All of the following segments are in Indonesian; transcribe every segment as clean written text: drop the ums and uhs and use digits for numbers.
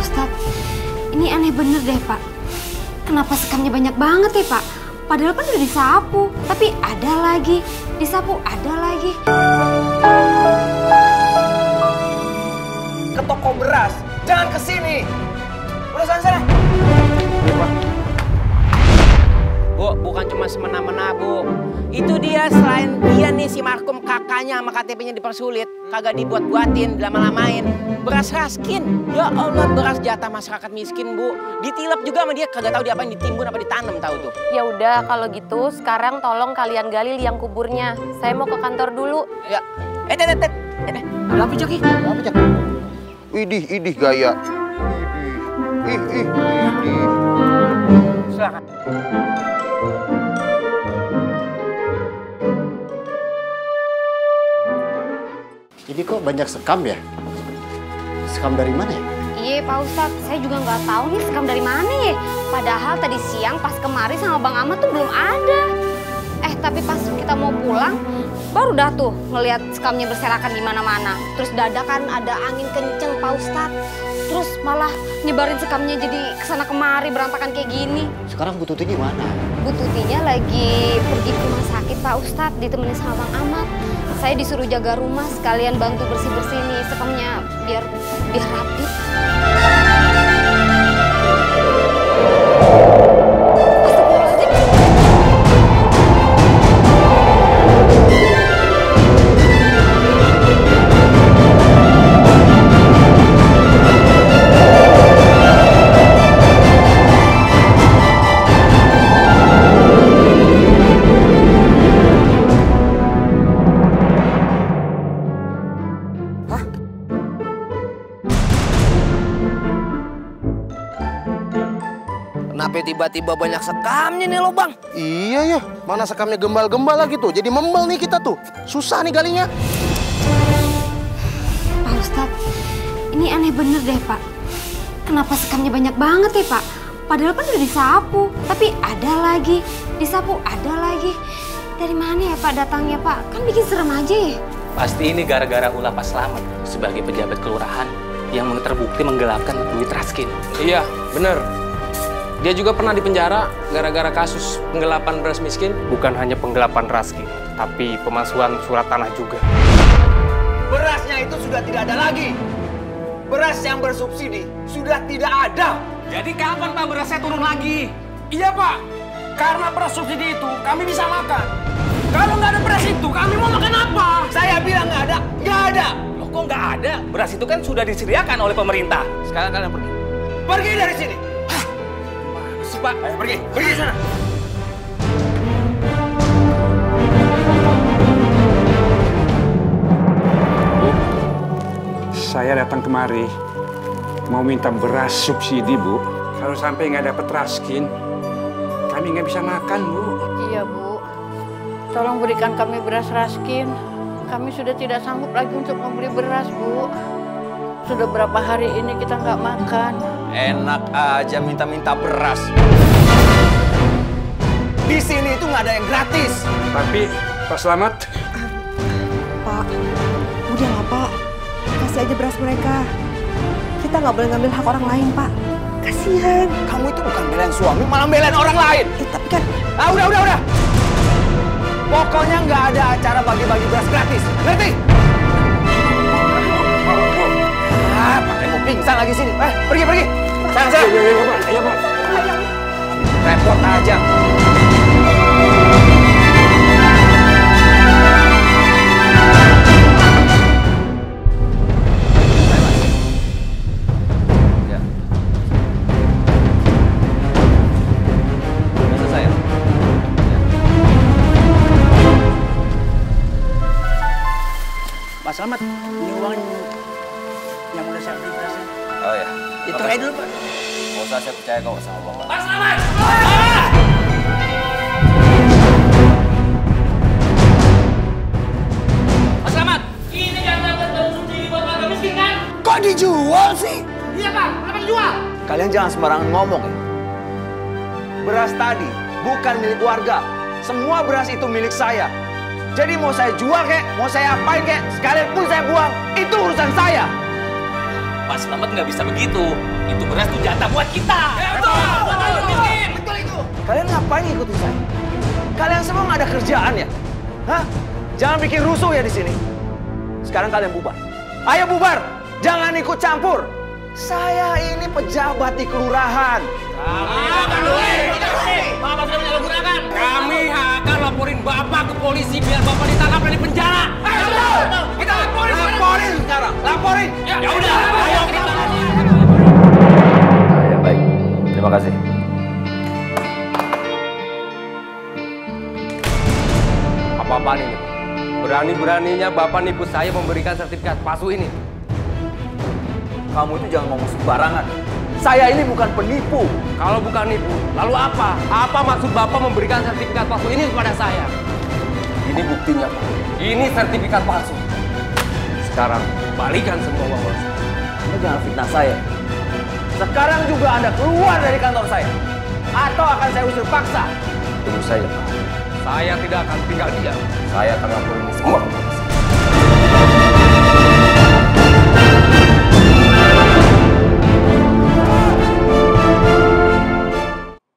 Ustadz, ini aneh bener deh Pak. Kenapa sekamnya banyak banget ya Pak? Padahal kan udah disapu, tapi ada lagi. Disapu ada lagi. Ke toko beras, jangan ke sini. Udah sana. Bu, bukan cuma semena-mena, Bu. Itu dia, selain dia nih si markum kakaknya sama KTP-nya dipersulit, kagak dibuat-buatin, dilama-lamain. Beras raskin. Ya Allah, beras jatah masyarakat miskin, Bu. Ditilep juga sama dia, kagak tahu diapain, ditimbun apa ditanam tahu tuh. Ya udah kalau gitu sekarang tolong kalian gali liang kuburnya. Saya mau ke kantor dulu. Ya. Ada apa, Cok? Apa, Cak? Idih gaya. Idih. Silakan. Ini kok banyak sekam ya? Sekam dari mana ya? Iya Pak Ustadz, saya juga nggak tahu nih sekam dari mana ya. Padahal tadi siang pas kemari sama Bang Ahmad tuh belum ada. Tapi pas kita mau pulang, baru dah tuh ngelihat sekamnya berserakan di mana-mana. Terus dadakan ada angin kenceng Pak Ustadz. Terus malah nyebarin sekamnya jadi kesana kemari berantakan kayak gini. Sekarang Bu Tuti di mana? Bu Tutinya lagi pergi ke rumah sakit Pak Ustadz, ditemenin sama Bang Ahmad. Saya disuruh jaga rumah sekalian bantu bersih-bersih nih sekamnya biar rapi. Kenapa tiba-tiba banyak sekamnya nih lo, Bang? Iya ya, mana sekamnya gembal-gembal lagi tuh. Jadi membel nih kita tuh. Susah nih galinya. Pak Ustadz, ini aneh bener deh Pak. Kenapa sekamnya banyak banget ya Pak? Padahal kan udah disapu, tapi ada lagi. Disapu ada lagi. Dari mana ya Pak datangnya Pak? Kan bikin serem aja ya. Pasti ini gara-gara ulah Pak Slamet sebagai pejabat kelurahan yang terbukti menggelapkan duit Raskin. Iya, bener. Dia juga pernah dipenjara gara-gara kasus penggelapan beras miskin. Bukan hanya penggelapan Raskin, tapi pemalsuan surat tanah juga. Berasnya itu sudah tidak ada lagi. Beras yang bersubsidi sudah tidak ada. Jadi kapan Pak berasnya turun lagi? Iya Pak, karena beras subsidi itu kami bisa makan. Kalau nggak ada beras itu kami mau makan apa? Saya bilang nggak ada, nggak ada. Loh kok nggak ada? Beras itu kan sudah disediakan oleh pemerintah. Sekarang kalian pergi. Pergi dari sini. Pak, ayo pergi sana. Bu, saya datang kemari mau minta beras subsidi, Bu. Kalau sampai nggak dapat Raskin, kami nggak bisa makan, Bu. Iya, Bu. Tolong berikan kami beras Raskin. Kami sudah tidak sanggup lagi untuk membeli beras, Bu. Sudah berapa hari ini kita nggak makan. Enak aja minta-minta beras. Di sini itu nggak ada yang gratis. Tapi, Pak Slamet. Pak, udahlah Pak. Kasih aja beras mereka. Kita nggak boleh ngambil hak orang lain, Pak. Kasihan. Kamu itu bukan belain suami, malah belain orang lain. Tapi kan... Udah. Pokoknya nggak ada acara bagi-bagi beras gratis. Ngerti? Pakai mau pingsan lagi sini. Pergi. Sana. Iya, Pak. Repot aja. Pak Slamet, ini uang yang udah saya beli berasnya. Oh ya. Hitung aja dulu, Pak. Nggak usah, saya percaya kok sama Bapak. Pak Slamet! Pak Slamet, ini jatah beras subsidi buat warga miskin kan? Kok dijual sih? Iya, Pak. Kenapa dijual? Kalian jangan sembarangan ngomong ya. Beras tadi bukan milik warga. Semua beras itu milik saya. Jadi mau saya jual kek, mau saya apain kek, sekalian pun saya buang. Itu urusan saya. Pak Slamet nggak bisa begitu. Itu beras tuh jatah buat kita. Betul itu. Kalian ngapain ikutin saya? Kalian semua nggak ada kerjaan ya? Hah? Jangan bikin rusuh ya di sini. Sekarang kalian bubar. Ayo bubar. Jangan ikut campur. Saya ini pejabat di kelurahan. Bapak sudah menyalahgunakan. Kami akan laporin Bapak ke polisi biar Bapak ditangkap dan dipenjara. Kita laporin sekarang. Laporin. Ya udah. Ayo kita. Ya baik. Terima kasih. Apa-apaan ini? Berani-beraninya Bapak nipu saya memberikan sertifikat palsu ini. Kamu itu jangan ngomong sembarangan. Saya ini bukan penipu. Kalau bukan nipu, lalu apa? Apa maksud Bapak memberikan sertifikat palsu ini kepada saya? Ini buktinya, Pak. Ini sertifikat palsu. Sekarang, balikan semua uang saya. Anda jangan fitnah saya. Sekarang juga Anda keluar dari kantor saya. Atau akan saya usir paksa. Tunggu saja, Pak. Saya tidak akan tinggal diam. Saya akan laporin ini semua.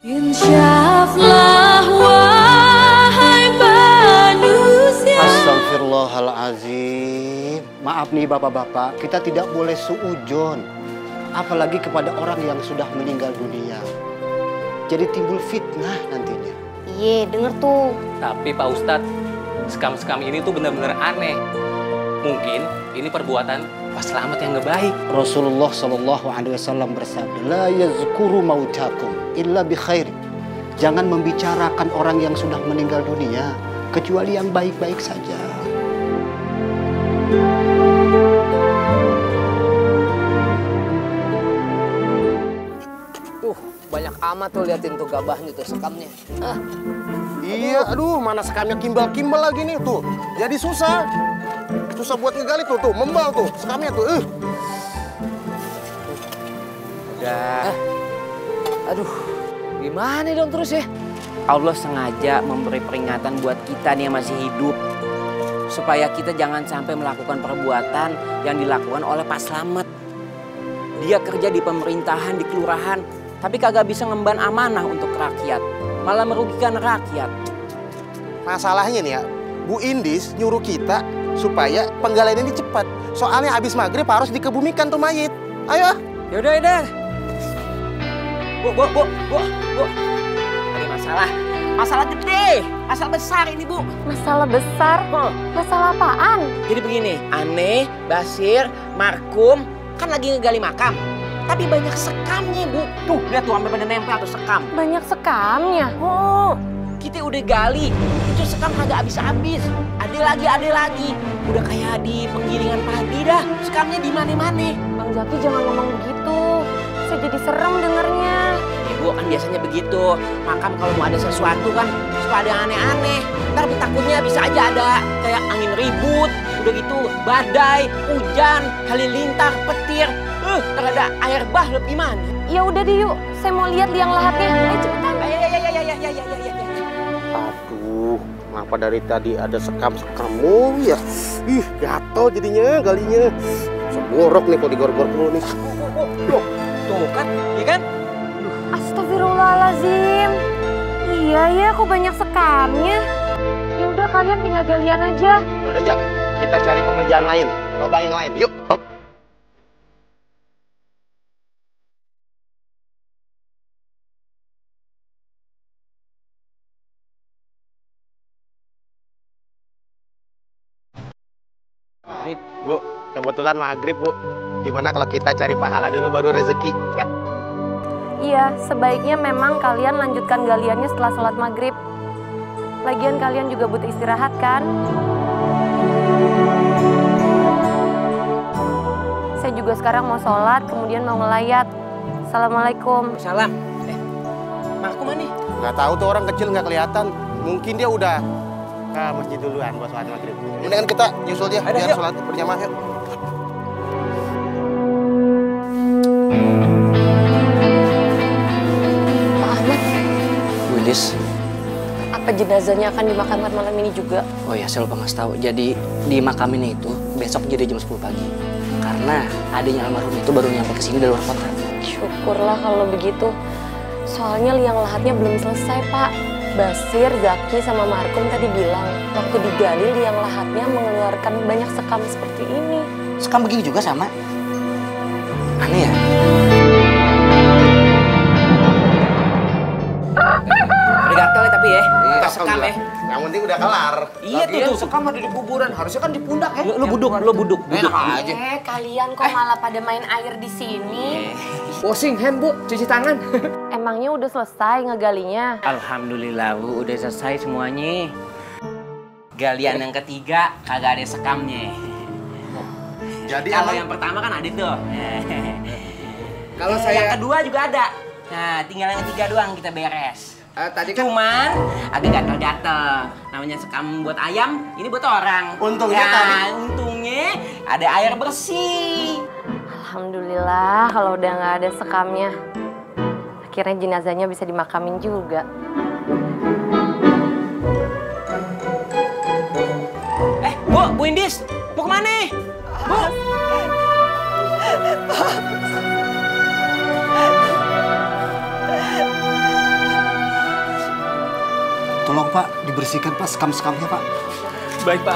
Insyaflah wahai manusia. Astagfirullahaladzim. Maaf nih bapak-bapak, kita tidak boleh suujon. Apalagi kepada orang yang sudah meninggal dunia. Jadi timbul fitnah nantinya. Iya, denger tuh. Tapi Pak Ustadz, skam-skam ini tuh benar-benar aneh. Mungkin ini perbuatan Pak Slamet yang nggak baik. Rasulullah SAW bersabda, la yazkuru mautakum illa bi khairi. Jangan membicarakan orang yang sudah meninggal dunia kecuali yang baik-baik saja. Banyak amat tuh liatin tuh gabahnya tuh sekamnya. Iya, aduh mana sekamnya kimbal-kimbal lagi nih tuh. Jadi susah. Susah buat ngegali tuh, membal tuh sekamnya tuh. Udah. Aduh, gimana dong terus ya? Allah sengaja memberi peringatan buat kita nih yang masih hidup. Supaya kita jangan sampai melakukan perbuatan yang dilakukan oleh Pak Slamet. Dia kerja di pemerintahan, di kelurahan. Tapi kagak bisa ngemban amanah untuk rakyat. Malah merugikan rakyat. Masalahnya nih ya, Bu Indis nyuruh kita supaya penggalian ini cepat. Soalnya habis maghrib harus dikebumikan tuh mayit. Ayo. Yaudah, yaudah. Bu. Ada masalah. Masalah gede. Masalah besar ini, Bu. Masalah besar? Masalah apaan? Jadi begini, Aneh, Basir, Markum kan lagi ngegali makam. Tapi banyak sekamnya, Bu. Tuh, lihat tuh sampai pada nempel tuh sekam. Banyak sekamnya? Oh, kita udah gali. Itu sekam kagak habis-habis. Ada lagi. Udah kayak di penggilingan padi dah. Sekamnya di mana-mana. Bang Zaki jangan ngomong begitu. Saya jadi serem dengernya. Ibu kan biasanya begitu. Makam kalau mau ada sesuatu kan suka ada yang aneh-aneh. Ntar takutnya bisa aja ada kayak angin ribut. Udah gitu badai, hujan, halilintar, petir. Ntar ada air bah lebih gimana? Ya udah deh yuk, saya mau lihat liang lahatnya. Ayo cepetan. Ya. Aduh, kenapa dari tadi ada sekam-sekamu ya? Ih, gatel jadinya galinya. Seborok nih kalau digor-gor dulu nih. Tuh kan, iya kan? Astagfirullahaladzim. Iya ya, kok banyak sekamnya. Ya udah kalian tinggal galian aja. Udah, Jak. Kita cari pekerjaan lain, lobang yang lain. Yuk. Bu, kebetulan maghrib, Bu. Gimana kalau kita cari pahala dulu baru rezeki? Ya. Iya, sebaiknya memang kalian lanjutkan galiannya setelah sholat maghrib. Lagian kalian juga butuh istirahat kan? Saya juga sekarang mau sholat, kemudian mau ngelayat. Assalamualaikum. Salam. Markum mana? Nggak tahu tuh orang kecil nggak kelihatan. Mungkin dia udah ke masjid duluan buat sholat maghrib. Mendingan kita nyusul dia biar sholat berjamaah yuk. Pak Ahmad. Bu Indis. Apa jenazahnya akan dimakamkan malam ini juga? Oh ya, saya lupa ngasih tahu. Jadi di makam ini itu besok jadi jam 10 pagi. Karena karena adiknya almarhum itu baru nyampe ke sini dari luar kota. Syukurlah kalau begitu. Soalnya liang lahatnya belum selesai, Pak. Basir, Zaki, sama Markum tadi bilang waktu digali liang lahatnya mengeluarkan banyak sekam seperti ini. Sekam begini juga sama? Aneh ya? Udah gatel ya tapi ya, pas sekam ya. Yang penting udah kelar. Iya tuh, sekam ada di kuburan, harusnya kan di pundak ya. Lu buduk. Enak aja. Kalian kok malah pada main air di sini? Washing hand, Bu, cuci tangan. Emangnya udah selesai ngegalinya? Alhamdulillah, Bu, udah selesai semuanya. Galian yang ketiga kagak ada sekamnya. Jadi kalau yang pertama kan ada tuh. Kalau saya yang kedua juga ada. Nah, tinggal yang ketiga doang kita beres. Tadi kan Cuman agak gatel-gatel. Namanya sekam buat ayam, ini buat orang. Untungnya untungnya ada air bersih. Alhamdulillah kalau udah nggak ada sekamnya. Akhirnya jenazahnya bisa dimakamin juga. Bu Indis, mau kemana? Bu! Tolong Pak, dibersihkan Pak sekam-sekamnya Pak. Baik Pak.